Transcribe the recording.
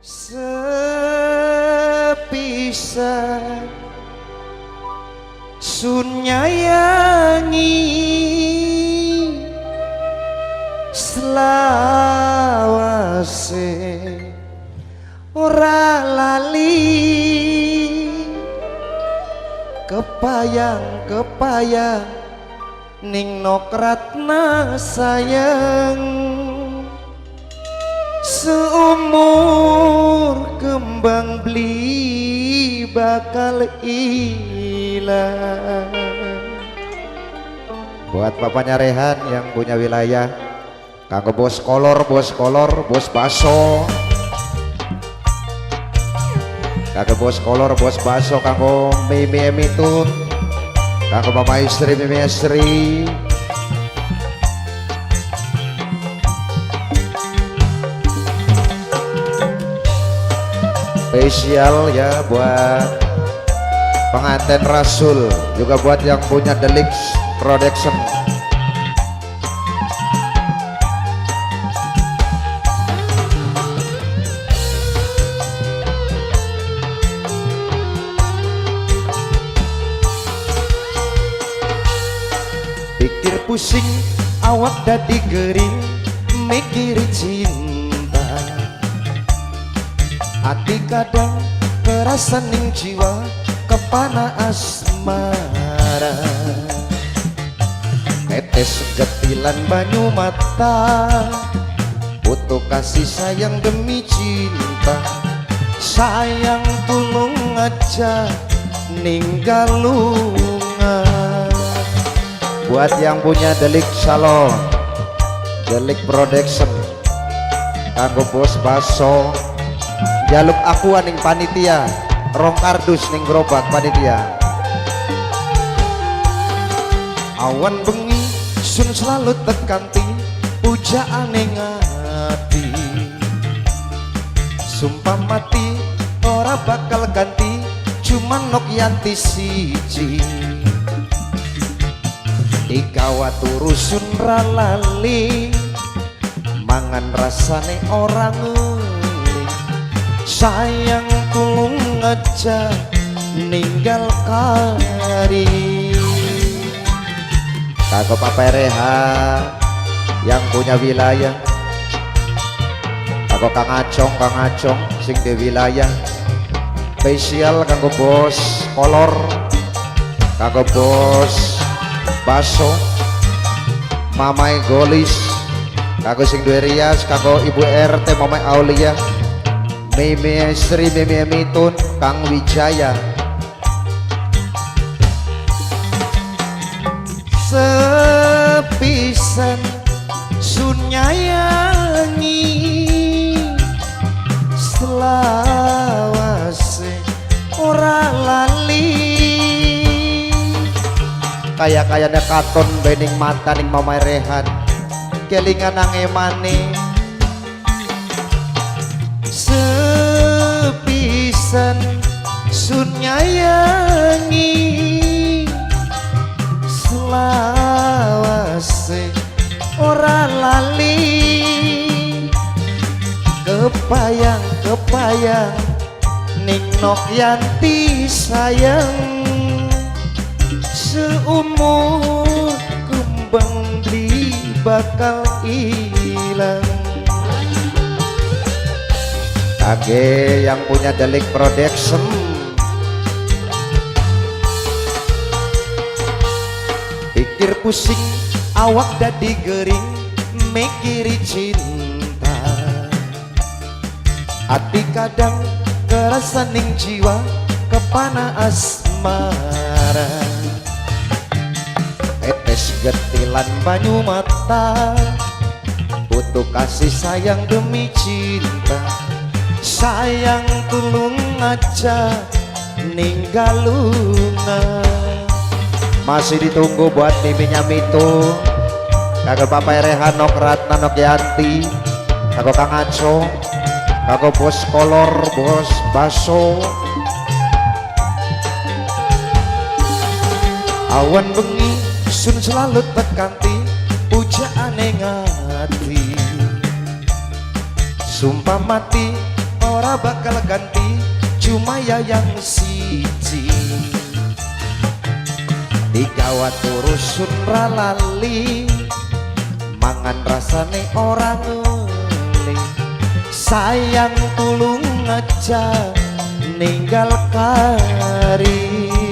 sepisah sun nyayangi selawase ora lali kepayang ning nokratna sayang seumur kembang beli bakal hilang. Buat papanya Rehan yang punya wilayah, kanggo bos kolor, bos baso, kanggo bos kolor, bos baso, kanggo Mimi Emitun, kanggo mama istri Mimi Estri, spesial ya buat pengantin Rasul, juga buat yang punya Delix Production. Pikir pusing awak dadi gering mikir cinta, hati kadang kerasa ning jiwa kepana asmara, tetes getilan banyu mata, butuh kasih sayang demi cinta, sayang tulung aja ninggal lunga. Buat yang punya Delik Salon, Delik Production, kanggo bos baso, jaluk aku ning panitia, rong kardus ning gerobak panitia. Awan bengi sun selalu tekanti pujaan ning ati, sumpah mati ora bakal ganti cuman nok yanti siji. Dikawa turusun ralali mangan rasane orang ngeling, sayang tulung aja ninggal kari. Kanggo Papa Reha yang punya wilayah, kanggo Kang Acong sing di wilayah, spesial kanggo bos kolor, kanggo bos baso, mamai golis, kanggo sing duwe rias, kanggo ibu RT mamai Aulia, Mimi Estri, Mimi Emitun, Kang Wijaya. Sepisan sun nyayangi selawase ora lali, kaya-kayane katon bening mata ning Mama Rehan kelingan nang emane. Sepisan sun nyayangi selawase ora lali, kepayang ning nok yanti sayang, seumur kembang beli bakal hilang. Kage yang punya Delik Production, pikir pusing awak dadi gering mikiri cinta, hati kadang kerasa ning jiwa kepana asmara, tetes getilan banyu mata, butuh kasih sayang demi cinta, sayang tulung aja ninggal lunga. Masih ditunggu buat miminya Mito, kagak Papa Rehan, Nok Ratna, Nok Yanti, kagak Kang Aco, kagak bos kolor, bos baso. Awan bengi sun selalu tekanti pujaan ning ati, sumpah mati ora bakal ganti cuma ya yang siji digawat urusun ralali mangan rasane orang ngeli sayang tulung aja ninggal kari